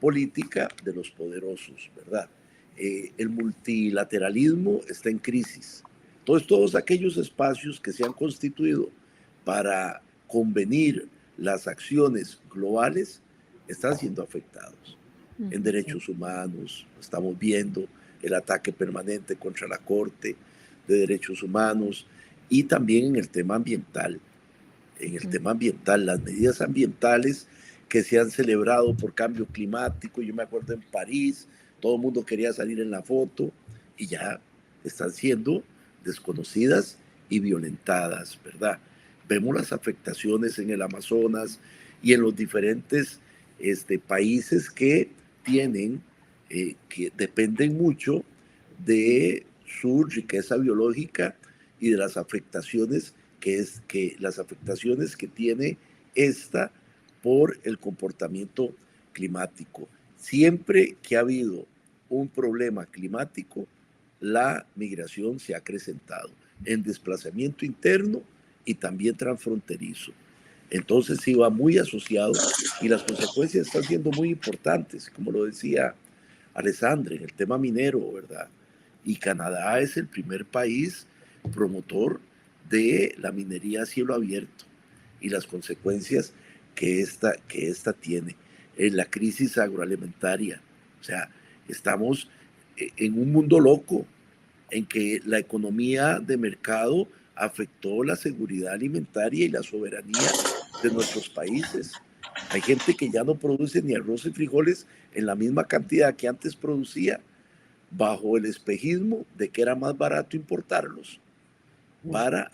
política de los poderosos, ¿verdad? El multilateralismo está en crisis. Entonces, todos aquellos espacios que se han constituido para convenir las acciones globales, están siendo afectados. En derechos humanos, estamos viendo el ataque permanente contra la Corte de Derechos Humanos, y también en el tema ambiental. En el tema ambiental, las medidas ambientales que se han celebrado por cambio climático, yo me acuerdo en París, todo el mundo quería salir en la foto y ya están siendo desconocidas y violentadas, ¿verdad? Vemos las afectaciones en el Amazonas y en los diferentes países que tienen, que dependen mucho de su riqueza biológica y de las afectaciones que tiene esta por el comportamiento climático. Siempre que ha habido un problema climático, la migración se ha acrecentado en desplazamiento interno y también transfronterizo. Entonces sí va muy asociado y las consecuencias están siendo muy importantes, como lo decía Alessandra, en el tema minero, ¿verdad? Y Canadá es el primer país promotor de la minería a cielo abierto y las consecuencias que esta tiene en la crisis agroalimentaria. O sea, estamos en un mundo loco en que la economía de mercado afectó la seguridad alimentaria y la soberanía de nuestros países. Hay gente que ya no produce ni arroz y frijoles en la misma cantidad que antes producía, bajo el espejismo de que era más barato importarlos para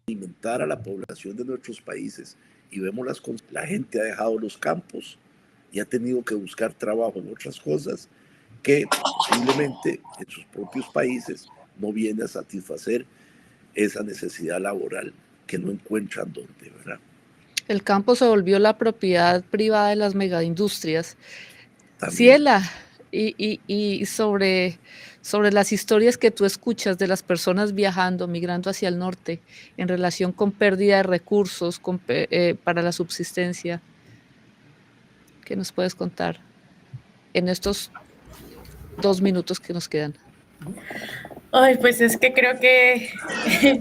alimentar a la población de nuestros países. Y vemos la gente ha dejado los campos y ha tenido que buscar trabajo en otras cosas que posiblemente en sus propios países no viene a satisfacer esa necesidad laboral que no encuentran dónde, ¿verdad? El campo se volvió la propiedad privada de las megaindustrias. También. Ciela, y sobre las historias que tú escuchas de las personas viajando, migrando hacia el norte, en relación con pérdida de recursos para la subsistencia, ¿qué nos puedes contar en estos 2 minutos que nos quedan? Ay, pues es que creo que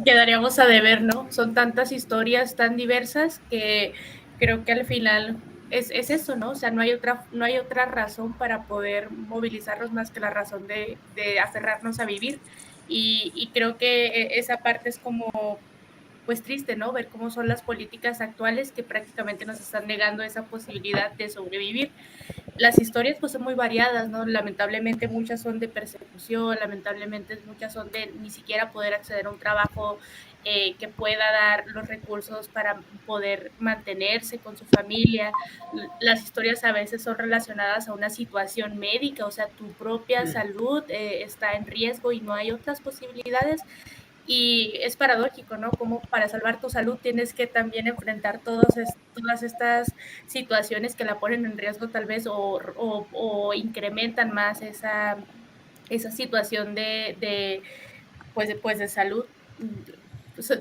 quedaríamos a deber, ¿no? Son tantas historias tan diversas que creo que al final es eso, ¿no? O sea, no hay otra razón para poder movilizarnos más que la razón de aferrarnos a vivir. Y creo que esa parte es como, pues triste, ¿no? Ver cómo son las políticas actuales que prácticamente nos están negando esa posibilidad de sobrevivir. Las historias pues son muy variadas, ¿no? Lamentablemente muchas son de persecución, lamentablemente muchas son de ni siquiera poder acceder a un trabajo que pueda dar los recursos para poder mantenerse con su familia. Las historias a veces son relacionadas a una situación médica, o sea, tu propia salud está en riesgo y no hay otras posibilidades. Y es paradójico, ¿no? Como para salvar tu salud tienes que también enfrentar todas estas situaciones que la ponen en riesgo tal vez o incrementan más esa situación de salud.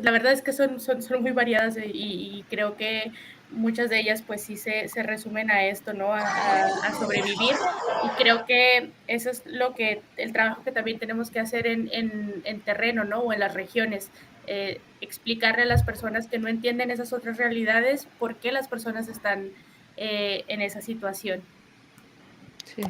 La verdad es que son muy variadas y creo que muchas de ellas pues sí se resumen a esto, ¿no? A sobrevivir, y creo que eso es el trabajo que también tenemos que hacer en terreno, ¿no? O en las regiones, explicarle a las personas que no entienden esas otras realidades por qué las personas están en esa situación. Sí.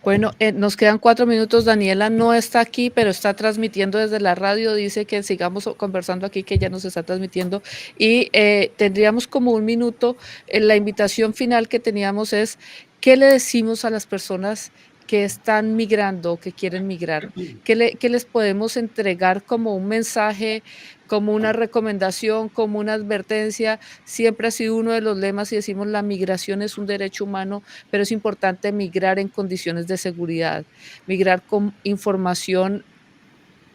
Bueno, nos quedan 4 minutos. Daniela no está aquí, pero está transmitiendo desde la radio. Dice que sigamos conversando aquí, que ya nos está transmitiendo. Y tendríamos como 1 minuto. La invitación final que teníamos es, ¿qué le decimos a las personas que están migrando, que quieren migrar? ¿Qué les podemos entregar como un mensaje, como una recomendación, como una advertencia? Siempre ha sido uno de los lemas y decimos la migración es un derecho humano, pero es importante migrar en condiciones de seguridad, migrar con información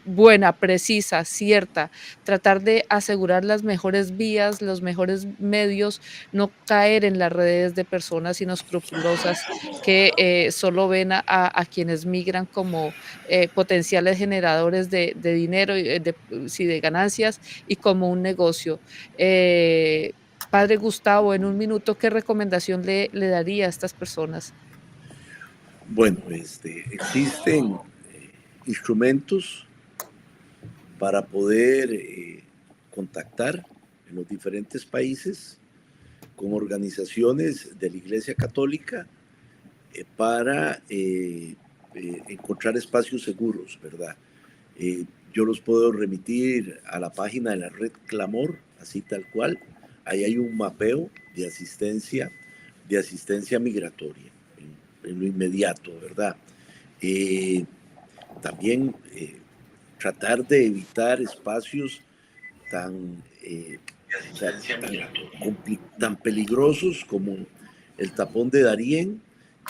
buena, precisa, cierta, tratar de asegurar las mejores vías, los mejores medios, no caer en las redes de personas inescrupulosas que solo ven a quienes migran como potenciales generadores de dinero, de ganancias y como un negocio. Padre Gustavo, en 1 minuto, ¿qué recomendación le daría a estas personas? Bueno, existen instrumentos para poder contactar en los diferentes países con organizaciones de la Iglesia Católica para encontrar espacios seguros, ¿verdad? Yo los puedo remitir a la página de la Red Clamor, así tal cual. Ahí hay un mapeo de asistencia migratoria en lo inmediato, ¿verdad? También tratar de evitar espacios tan peligrosos como el tapón de Darién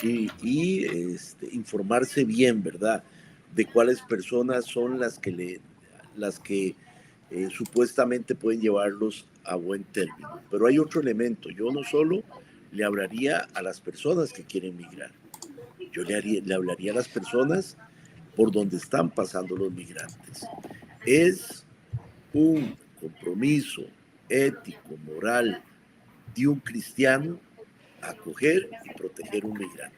y informarse bien, ¿verdad?, de cuáles personas son las que supuestamente pueden llevarlos a buen término. Pero hay otro elemento. Yo no solo le hablaría a las personas que quieren migrar, yo le hablaría a las personas por donde están pasando los migrantes. Es un compromiso ético, moral de un cristiano acoger y proteger un migrante.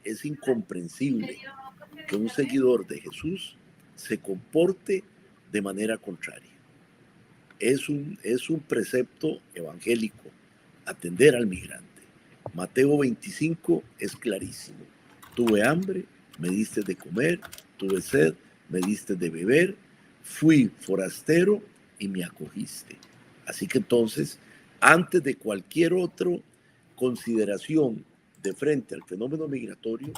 Es incomprensible que un seguidor de Jesús se comporte de manera contraria. Es un precepto evangélico, atender al migrante. Mateo 25 es clarísimo. Tuve hambre, me diste de comer, tuve sed, me diste de beber, fui forastero y me acogiste. Así que entonces, antes de cualquier otra consideración de frente al fenómeno migratorio,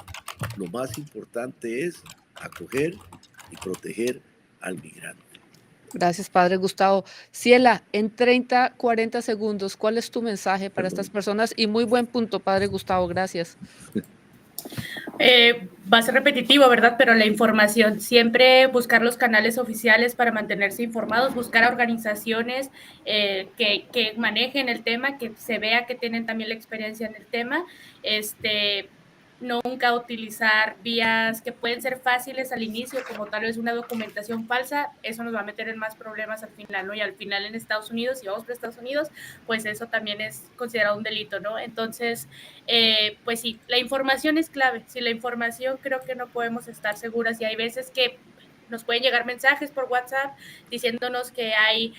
lo más importante es acoger y proteger al migrante. Gracias, Padre Gustavo. Ciela, en 30, 40 segundos, ¿cuál es tu mensaje para estas personas? Y muy buen punto, Padre Gustavo, gracias. Va a ser repetitivo, ¿verdad? Pero la información, siempre buscar los canales oficiales para mantenerse informados, buscar a organizaciones que manejen el tema, que se vea que tienen también la experiencia en el tema, nunca utilizar vías que pueden ser fáciles al inicio, como tal vez una documentación falsa. Eso nos va a meter en más problemas al final, ¿no? Y al final en Estados Unidos, si vamos para Estados Unidos, pues eso también es considerado un delito, ¿no? Entonces, pues sí, la información es clave. Sin la información creo que no podemos estar seguras, y hay veces que nos pueden llegar mensajes por WhatsApp diciéndonos que hay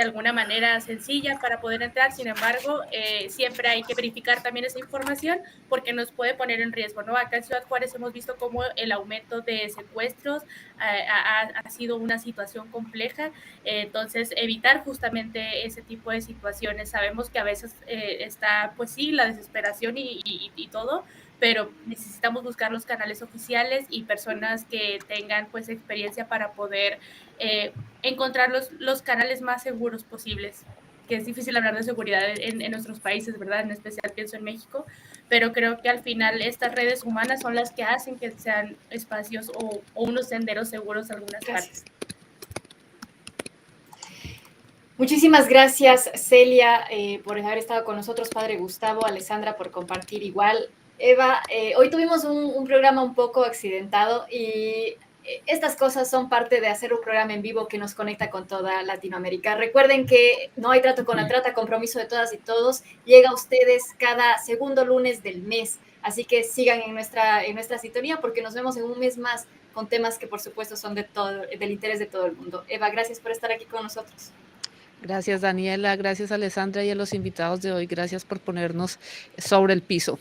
alguna manera sencilla para poder entrar. Sin embargo, siempre hay que verificar también esa información porque nos puede poner en riesgo, ¿no? Acá en Ciudad Juárez hemos visto cómo el aumento de secuestros ha sido una situación compleja. Entonces, evitar justamente ese tipo de situaciones. Sabemos que a veces está, pues sí, la desesperación y todo, pero necesitamos buscar los canales oficiales y personas que tengan pues experiencia para poder encontrar los canales más seguros posibles, que es difícil hablar de seguridad en nuestros países, ¿verdad? En especial pienso en México, pero creo que al final estas redes humanas son las que hacen que sean espacios o unos senderos seguros en algunas partes. Muchísimas gracias, Celia, por haber estado con nosotros, Padre Gustavo, Alessandra, por compartir igual. Eva, hoy tuvimos un programa un poco accidentado y estas cosas son parte de hacer un programa en vivo que nos conecta con toda Latinoamérica. Recuerden que No hay trato con la trata, compromiso de todas y todos, llega a ustedes cada segundo lunes del mes. Así que sigan en nuestra sintonía porque nos vemos en un mes más con temas que por supuesto son del interés de todo el mundo. Eva, gracias por estar aquí con nosotros. Gracias, Daniela, gracias, Alessandra, y a los invitados de hoy. Gracias por ponernos sobre el piso.